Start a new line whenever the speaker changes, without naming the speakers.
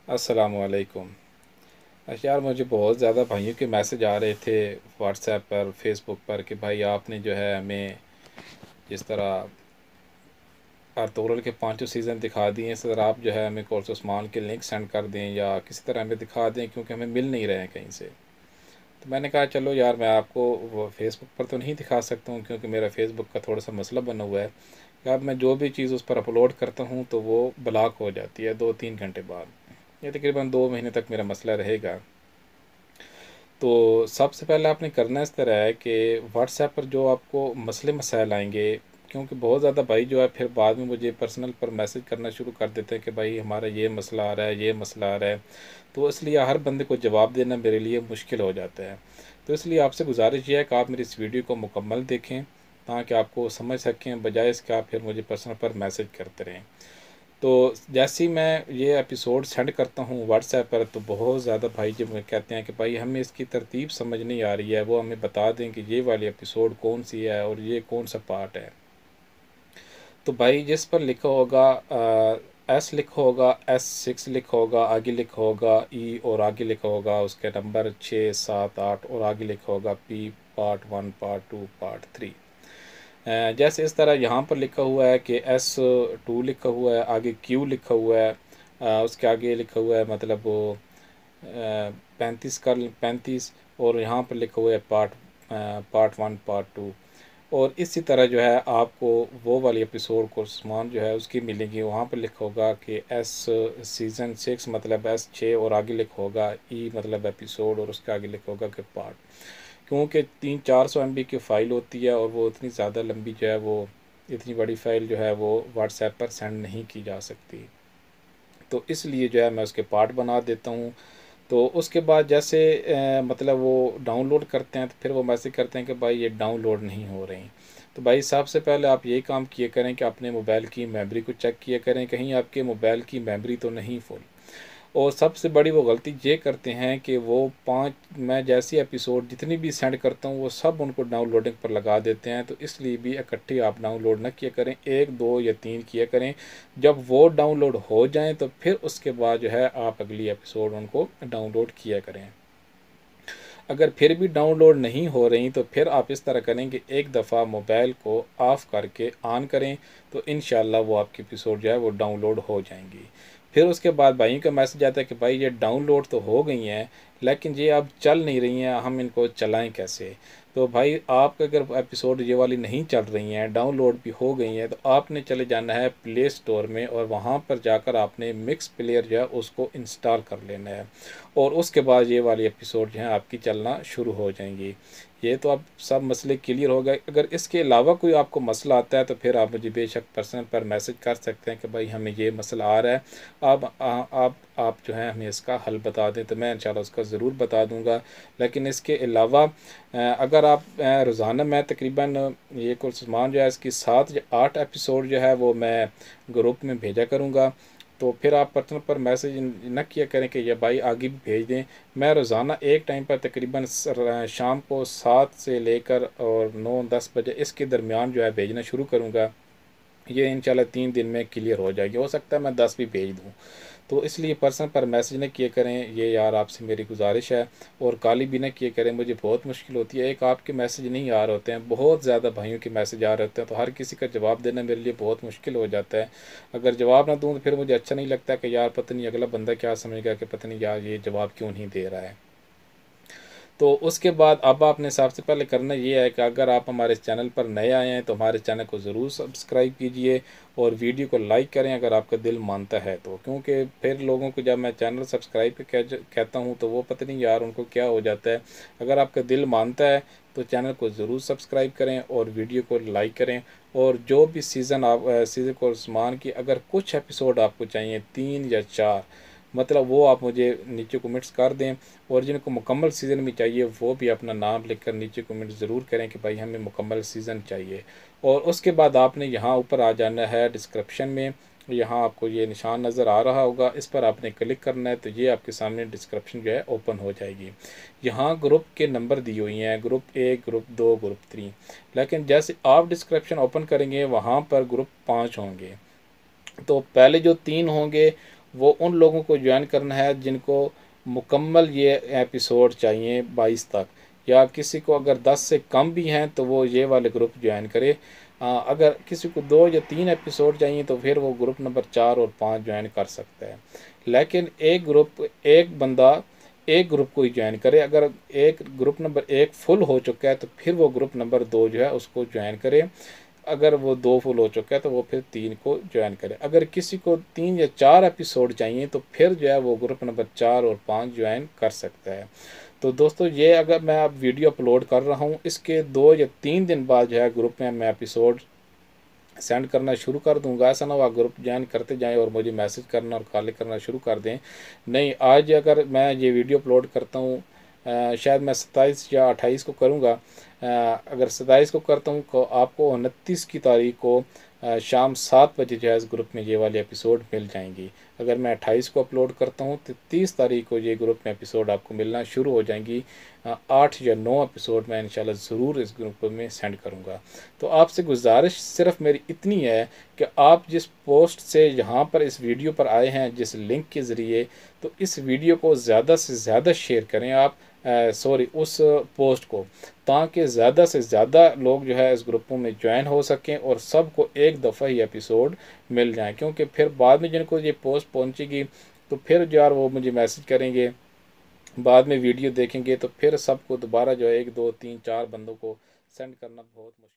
अस्सलामुअलैकुम। अच्छा यार, मुझे बहुत ज़्यादा भाइयों के मैसेज आ रहे थे व्हाट्सएप पर, फेसबुक पर कि भाई आपने जो है हमें जिस तरह अर्तुगरुल के पांचों सीज़न दिखा दिए, इस तरह आप जो है हमें कोर्स उस्मान के लिंक सेंड कर दें या किसी तरह हमें दिखा दें, क्योंकि हमें मिल नहीं रहे हैं कहीं से। तो मैंने कहा चलो यार, मैं आपको वो फेसबुक पर तो नहीं दिखा सकता हूँ क्योंकि मेरा फेसबुक का थोड़ा सा मसला बना हुआ है कि अब मैं जो भी चीज़ उस पर अपलोड करता हूँ तो वो ब्लॉक हो जाती है 2-3 घंटे बाद। ये तकरीबन 2 महीने तक मेरा मसला रहेगा। तो सबसे पहले आपने करना इस तरह है कि व्हाट्सएप पर जो आपको मसले मसाइल आएंगे, क्योंकि बहुत ज़्यादा भाई जो है फिर बाद में मुझे पर्सनल पर मैसेज करना शुरू कर देते हैं कि भाई हमारा ये मसला आ रहा है, ये मसला आ रहा है। तो इसलिए हर बंदे को जवाब देना मेरे लिए मुश्किल हो जाता है। तो इसलिए आपसे गुजारिश ये है कि आप मेरी इस वीडियो को मुकम्मल देखें ताकि आपको समझ सकें, बजाय इसके आप फिर मुझे पर्सनल पर मैसेज करते रहें। तो जैसे ही मैं ये एपिसोड सेंड करता हूँ व्हाट्सएप पर, तो बहुत ज़्यादा भाई जब मुझे कहते हैं कि भाई हमें इसकी तरतीब समझ नहीं आ रही है, वो हमें बता दें कि ये वाली एपिसोड कौन सी है और ये कौन सा पार्ट है। तो भाई जिस पर लिखा होगा एस लिखा होगा, S6 लिखा होगा, आगे लिखा होगा ई, और आगे लिखा होगा उसके नंबर 6, 7, 8, और आगे लिखा होगा P पार्ट 1, पार्ट 2, पार्ट 3। जैसे इस तरह यहाँ पर लिखा हुआ है कि S2 लिखा हुआ है, आगे Q लिखा हुआ है, उसके आगे लिखा हुआ है मतलब वो 35 और यहाँ पर लिखा हुआ है पार्ट 1, पार्ट 2। और इसी तरह जो है आपको वो वाली एपिसोड को समान जो है उसकी मिलेगी, वहाँ पर लिखा होगा कि सीज़न 6 मतलब S6, और आगे लिखा होगा ई मतलब एपिसोड, और उसके आगे लिखा होगा कि पार्ट। क्योंकि 300-400 MB की फ़ाइल होती है और वो इतनी ज़्यादा लंबी जो है वो इतनी बड़ी फ़ाइल जो है वो व्हाट्सएप पर सेंड नहीं की जा सकती। तो इसलिए जो है मैं उसके पार्ट बना देता हूँ। तो उसके बाद जैसे मतलब वो डाउनलोड करते हैं तो फिर वो मैसेज करते हैं कि भाई ये डाउनलोड नहीं हो रही। तो भाई सबसे पहले आप यही काम किया करें कि अपने मोबाइल की मेमोरी को चेक किया करें, कहीं आपके मोबाइल की मेमोरी तो नहीं फुल। और सबसे बड़ी वो गलती ये करते हैं कि वो मैं जैसी एपिसोड जितनी भी सेंड करता हूँ वो सब उनको डाउनलोडिंग पर लगा देते हैं। तो इसलिए भी इकट्ठे आप डाउनलोड ना किया करें, 1, 2 या 3 किया करें। जब वो डाउनलोड हो जाएं तो फिर उसके बाद जो है आप अगली एपिसोड उनको डाउनलोड किया करें। अगर फिर भी डाउनलोड नहीं हो रही तो फिर आप इस तरह करें कि एक दफ़ा मोबाइल को ऑफ़ करके ऑन करें, तो इन वो आपकी एपिसोड जो है वो डाउनलोड हो जाएंगी। फिर उसके बाद भाइयों का मैसेज आता है कि भाई ये डाउनलोड तो हो गई हैं लेकिन ये अब चल नहीं रही हैं, हम इनको चलाएं कैसे। तो भाई आप अगर एपिसोड ये वाली नहीं चल रही हैं, डाउनलोड भी हो गई हैं, तो आपने चले जाना है प्ले स्टोर में और वहाँ पर जाकर आपने मिक्स प्लेयर जो है उसको इंस्टॉल कर लेना है। और उसके बाद ये वाली एपिसोड जो है आपकी चलना शुरू हो जाएंगी। ये तो अब सब मसले क्लियर हो गए। अगर इसके अलावा कोई आपको मसला आता है तो फिर आप मुझे बेशक पर्सनल पर मैसेज कर सकते हैं कि भाई हमें ये मसला आ रहा है, आप जो है हमें इसका हल बता दें, तो मैं इंशाल्लाह उसका ज़रूर बता दूंगा। लेकिन इसके अलावा अगर आप रोज़ाना मैं तकरीबन ये कुल सामान जो है इसकी 7 या 8 एपिसोड जो है वो मैं ग्रुप में भेजा करूँगा। तो फिर आप पर्सनल पर मैसेज न किया करें कि ये भाई आगे भी भेज दें। मैं रोज़ाना एक टाइम पर तकरीबन शाम को 7 से लेकर और 9-10 बजे इसके दरमियान जो है भेजना शुरू करूँगा। ये इंशाल्लाह 3 दिन में क्लियर हो जाएगी, हो सकता है मैं 10 भी भेज दूँ। तो इसलिए पर्सन पर मैसेज न किए करें, ये यार आपसे मेरी गुजारिश है। और कॉल भी न किए करें, मुझे बहुत मुश्किल होती है। एक आपके मैसेज नहीं आ रहे होते हैं, बहुत ज़्यादा भाइयों के मैसेज आ रहे होते हैं, तो हर किसी का जवाब देना मेरे लिए बहुत मुश्किल हो जाता है। अगर जवाब ना दूँ तो फिर मुझे अच्छा नहीं लगता कि यार पता नहीं अगला बंदा क्या समझेगा कि पता नहीं यार ये जवाब क्यों नहीं दे रहा है। तो उसके बाद अब आपने सबसे पहले करना ये है कि अगर आप हमारे इस चैनल पर नए आए हैं तो हमारे चैनल को ज़रूर सब्सक्राइब कीजिए और वीडियो को लाइक करें अगर आपका दिल मानता है तो। क्योंकि फिर लोगों को जब मैं चैनल सब्सक्राइब कहता हूँ तो वो पता नहीं यार उनको क्या हो जाता है। अगर आपका दिल मानता है तो चैनल को ज़रूर सब्सक्राइब करें और वीडियो को लाइक करें। और जो भी सीज़न को समान की अगर कुछ एपिसोड आपको चाहिए 3 या 4, मतलब वो आप मुझे नीचे कमेंट्स कर दें। और जिनको मुकम्मल सीज़न में चाहिए वो भी अपना नाम लिखकर नीचे कमेंट ज़रूर करें कि भाई हमें मुकम्मल सीज़न चाहिए। और उसके बाद आपने यहाँ ऊपर आ जाना है डिस्क्रिप्शन में, यहाँ आपको ये निशान नज़र आ रहा होगा, इस पर आपने क्लिक करना है तो ये आपके सामने डिस्क्रिप्शन जो है ओपन हो जाएगी। यहाँ ग्रुप के नंबर दिए हुई हैं, ग्रुप 1, ग्रुप 2, ग्रुप 3। लेकिन जैसे आप डिस्क्रिप्शन ओपन करेंगे वहाँ पर ग्रुप 5 होंगे। तो पहले जो 3 होंगे वो उन लोगों को ज्वाइन करना है जिनको मुकम्मल ये एपिसोड चाहिए 22 तक, या किसी को अगर 10 से कम भी हैं तो वो ये वाले ग्रुप ज्वाइन करे। अगर किसी को 2 या 3 एपिसोड चाहिए तो फिर वो ग्रुप नंबर 4 और 5 ज्वाइन कर सकता है। लेकिन एक बंदा एक ग्रुप को ही ज्वाइन करे। अगर एक ग्रुप नंबर 1 फुल हो चुका है तो फिर वो ग्रुप नंबर 2 जो है उसको ज्वाइन करे। अगर वो 2 फुल हो चुका है तो वो फिर 3 को ज्वाइन करे। अगर किसी को 3 या 4 एपिसोड चाहिए तो फिर जो है वो ग्रुप नंबर 4 और 5 ज्वाइन कर सकता है। तो दोस्तों ये अगर मैं अब वीडियो अपलोड कर रहा हूँ, इसके 2 या 3 दिन बाद जो है ग्रुप में मैं एपिसोड सेंड करना शुरू कर दूंगा। ऐसा ना हो आप ग्रुप ज्वाइन करते जाएं और मुझे मैसेज करना और कॉल करना शुरू कर दें। नहीं, आज अगर मैं ये वीडियो अपलोड करता हूँ, शायद मैं 27 या 28 को करूँगा। अगर 27 को करता हूँ तो आपको 29 की तारीख को शाम 7 बजे जो है इस ग्रुप में ये वाले एपिसोड मिल जाएंगी। अगर मैं 28 को अपलोड करता हूँ तो 30 तारीख को ये ग्रुप में एपिसोड आपको मिलना शुरू हो जाएंगी। 8 या 9 एपिसोड मैं इंशाल्लाह ज़रूर इस ग्रुप में सेंड करूँगा। तो आपसे गुजारिश सिर्फ मेरी इतनी है कि आप जिस पोस्ट से यहाँ पर इस वीडियो पर आए हैं, जिस लिंक के ज़रिए, तो इस वीडियो को ज़्यादा से ज़्यादा शेयर करें आप, सॉरी उस पोस्ट को, ताकि ज़्यादा से ज़्यादा लोग जो है इस ग्रुपों में ज्वाइन हो सकें और सबको एक दफ़ा ही एपिसोड मिल जाए। क्योंकि फिर बाद में जिनको ये पोस्ट पहुंचेगी तो फिर जो यार वो मुझे मैसेज करेंगे, बाद में वीडियो देखेंगे, तो फिर सबको दोबारा जो है 1 2 3 4 बंदों को सेंड करना बहुत मुश्किल।